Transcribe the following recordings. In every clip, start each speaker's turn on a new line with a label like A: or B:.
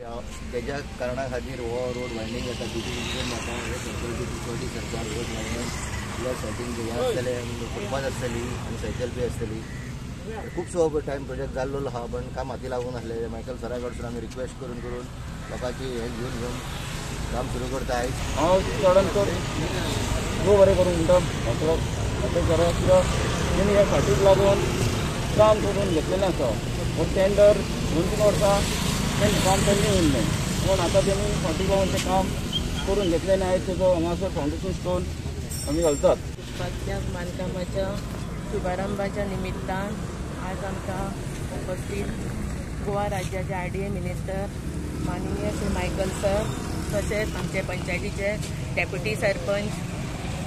A: त्याच्या कारणा खातीर हो रोड वायडींग जाता तितून म्हाका हे फॅसिलिटी सरकार रोड वायडींग प्लस सायडीन हें आसतलें फुटपाथ आसतली आनी सायकल बी आसतली. खूबसो टायम प्रोजेक्ट जाल्लो आहा पण काम हाती लागून आसले. मायकल सरा कडसून आमी रिक्वेस्ट करून लोकांची हें घेवन काम सुरू करता. आयज
B: हांव चडान चड देव बरें करूं म्हणटा कित्याक तेणी ह्या फाटीक लागून काम करून घेतलेलें आसा. हो टेंडर 2-3 वर्सां काम पेंडींग उरलें पूण आतां तेणी फाटीक लागून तें काम करून घेतलेलें. आयज तेजो हांगासर फावंडेशन स्टोन आमी घालतात.
C: बांदकामाच्या शुभारंभाच्या निमित्तान आज आमकां उपस्थित गोवा राज्याचे RDA मिनिस्टर माननीय श्री मायकल सर तशेंच आमचे पंचायतीचे डेप्युटी सरपंच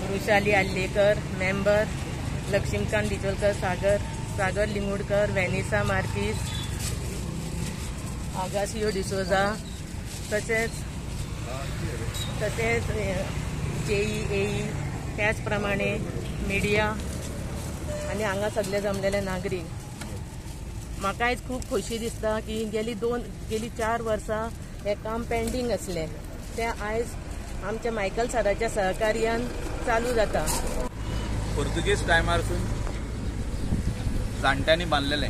C: वृषाली आल्लेकर, मेंबर लक्ष्मीकांत डिचोलकर, सागर लिंगुडकर, वेनिसा मार्कीस, आगासियो डिसोजा तसेच JEAE त्याच प्रमाणे मिडिया आणि हांगा सगळे जमलेले नागरीक. म्हाका आयज खूब खोशी दिसता की गेली 4 वर्सां हे काम पेंडींग आसलें तें आयज आमच्या मायकल सराच्या सहकार्यान चालू जाता.
D: पोर्तुगीज टायमारसून जाणट्यांनी बांदलेलें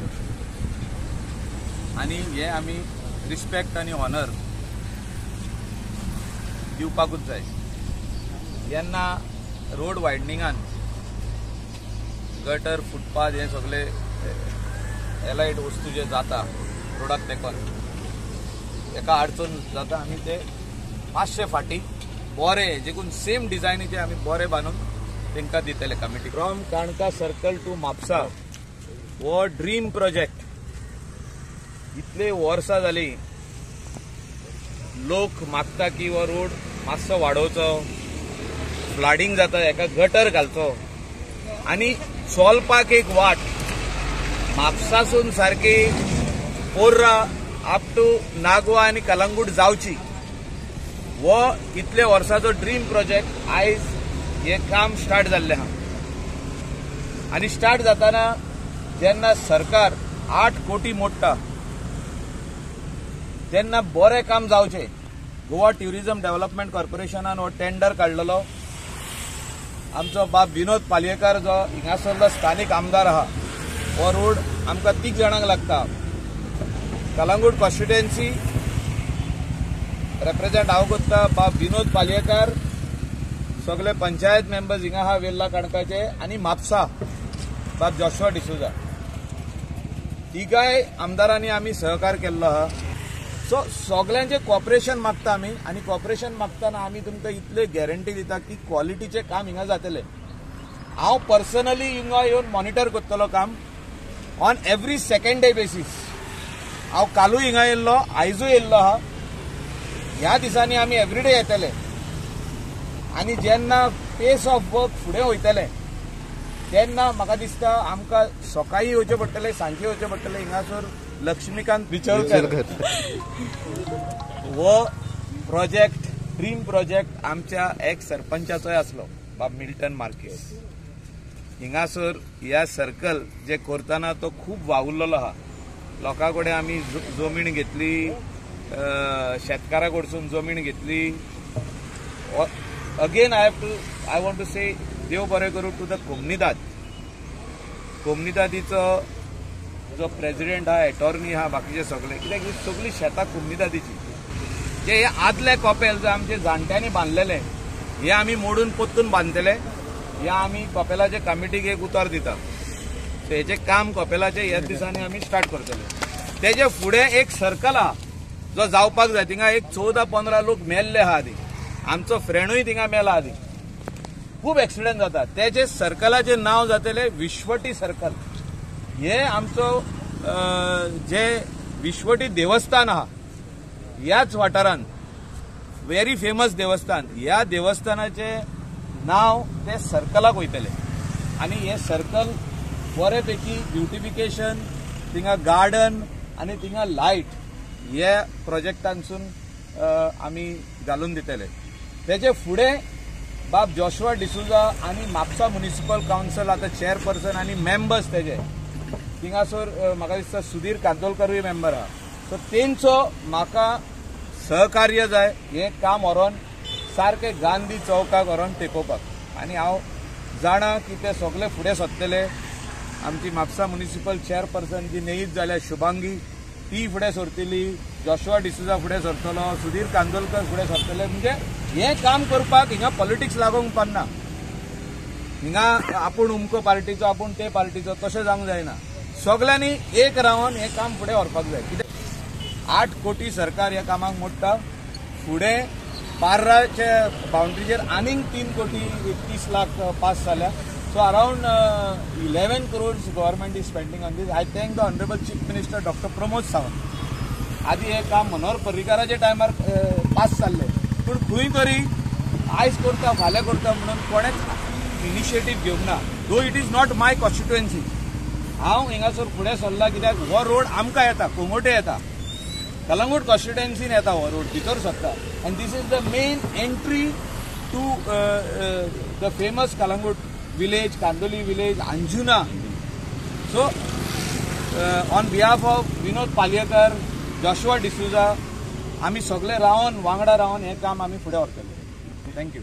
D: आनी हे आमी रिस्पेक्ट आनी ऑनर दिवपाकूच जाय. जेन्ना रोड वायडनिंगान गटर फुटपाथ हे सगळे एलायट वस्तू जे जाता रोडाक तेकोन एका अडचण जाता आमी ते मातशे फाटी बरे देखून सेम डिझायनीचे आमी बरे बांदून तांकां दितले कमिटी. फ्रॉम काणका सर्कल टू म्हापसा हो ड्रीम प्रोजेक्ट. इतले वर्सां जाली लोक मागता की हो रोड मातसो वाडोवचो, फ्लडिंग जाता हेका गटर घालचो आनी चोलपाक एक वाट म्हापसासून सारकी पोर्रा अप टू नागवा आनी कलंगूट जावची. हो इतले वर्साचो ड्रीम प्रोजेक्ट आयज हे काम स्टार्ट जाल्लें आहा आनी स्टार्ट जाताना जेन्ना सरकार 8 कोटी मोडटा तेन्ना बरें काम जावचें. गोवा ट्युरिझम डेव्हलपमेंट कॉर्पोरेशनान हो टेंडर काडलेलो. आमचो बाब विनोद पालयेकर जो हिंगासरलो स्थानीक आमदार आहा हो रोड आमकां 3 जाणांक लागता. कलंगूट कॉन्स्टिट्युएन्सी रिप्रेझेंट हांव करता, बाब विनोद पालयेकर, सगळे पंचायत मेंबर्स हिंगा आहा वेल्ला काणकाचे आनी म्हापसा बाब जोशुआ डिसोजा. तिगाय आमदारांनी आमी सहकार केल्लो आहा. सो सगळ्यांचे कॉपरेशन मागता आमी आनी कॉपरेशन मागतना आमी तुमकां इतले गॅरंटी दिता की क्वॉलिटीचे काम हिंगा जातले. हांव पर्सनली हिंगा येवन मॉनिटर करतलो काम on every second day basis. हांव कालूय हिंगा येयल्लो, आयजूय येयल्लो आहा. ह्या दिसांनी आमी एवरीडे येतले आनी जेन्ना पेस ऑफ वर्क फुडें वयतले तेन्ना म्हाका दिसता आमकां सकाळीं येवचें पडटलें, सांजचे येवचें पडटलें. हिंगासर लक्ष्मीकांत डिचोलकर हो प्रोजेक्ट ड्रीम प्रोजेक्ट आमच्या एक्स सरपंचाचोय आसलो बाब मिल्टन मार्कीस. हिंगासर ह्या सर्कल जे करतना तो खूब वावुरलेलो आहा. लोकां कडेन आमी जमीन घेतली, शेतकारा कडसून जमीन घेतली. अगेन आय वॉन्ट टू से देव बरें करूं टू द कोमनिदादीचो जो प्रेसिडेंट आहा, अटॉर्नी आहा, बाकीचे सगळे, कित्याक ही सगळी शेतां कोमनिदादीची. जे हे आदले कॉपेल जे आमचे जाणट्यांनी बांदलेले हे आमी मोडून पोत्तून बांदतले. हे आमी कॉपेलाचे कमिटीक एक उतर दिता. सो हेचे काम कॉपेलाचे ह्याच दिसांनी आमी स्टार्ट करतले. तेजे फुडें एक सर्कल आहा जो जावपाक जाय. थिंगा एक 14-15 लोक मेल्ले आहा आदी. आमचो फ्रेंडूय थिंगा मेला आदी. खूब एक्सिडेंट जाता. तेजे सर्कलाचे नाव जातले विश्वटी सर्कल. हे आमचो जे विश्वटी देवस्थान आहा ह्याच वाठारांत व्हेरी फेमस देवस्थान. ह्या देवस्थानाचे नाव ते सर्कलाक वयतले आनी हे सर्कल बरेपैकी ब्युटिफिकेशन, थिंगा गार्डन आनी थिंगा लायट हे प्रोजेक्टांसून आमी घालून दितले. तेजे फुडें बाब जोशुआ डिसोजा आनी म्हापसा म्युनिसिपल कावन्सिल आतां चेअरपर्सन आनी मेंबर्स तेजे थिंगासर म्हाका दिसता सुधीर कांतोलकरूय मेंबर आहा. सो तेंचो म्हाका सहकार्य जाय हे काम व्हरोन सारखे गांधी चौकाक व्हरोन तेकोवपाक आनी हांव जाणा की ते सगळे फुडें सरतले. आमची म्हापसा म्युनिसिपल चेअरपर्सन जी नियुक्त जाल्या शुभांगी ती फुडें सरतली, जोशुआ डिसुजा फुडें सरतलो, सुधीर कांदोलकर फुडें सरतले. म्हणजे हे काम करपाक हिंगा पॉलिटिक्स लागोंक पावना. हिंगा आपूण उमको पार्टीचो आपूण ते पार्टीचो तशें जावंक जायना. सगळ्यांनी एक रावन हे काम फुडें व्हरपाक जाय. कित्याक 8 कोटी सरकार ह्या कामाक मोडटा. फुडें पार्राचे बाउंड्रीचेर आनीक 3 कोटी 31 लाख पास जाल्या. So around 11 crores government is spending on this. I thank the Honorable Chief Minister Dr. Pramod Sawant. आधी हे काम मनोहर पर्रीकाराच्या टायमार पास जाल्ले, पूण खंय तरी आयज करता फाल्यां करता म्हणून कोणेच इनिशिएटीव घेवंक ना. Though it is not my constituency. हांव हिंगासर फुडें सरला कित्याक हो रोड आमकां येता, कोंगोटे येता, कलंगूट कॉन्स्टिट्युएन्सीन येता हो रोड, भितर सरता. And this is the main entry to the famous Calangute village, Kandoli village, Anjuna. So, on behalf of Vinod Palyakar, Joshua D'Souza, आम्ही सगळे रावन वांगडा रावन हे काम आम्ही फुडें व्हरतले. थँक्यू.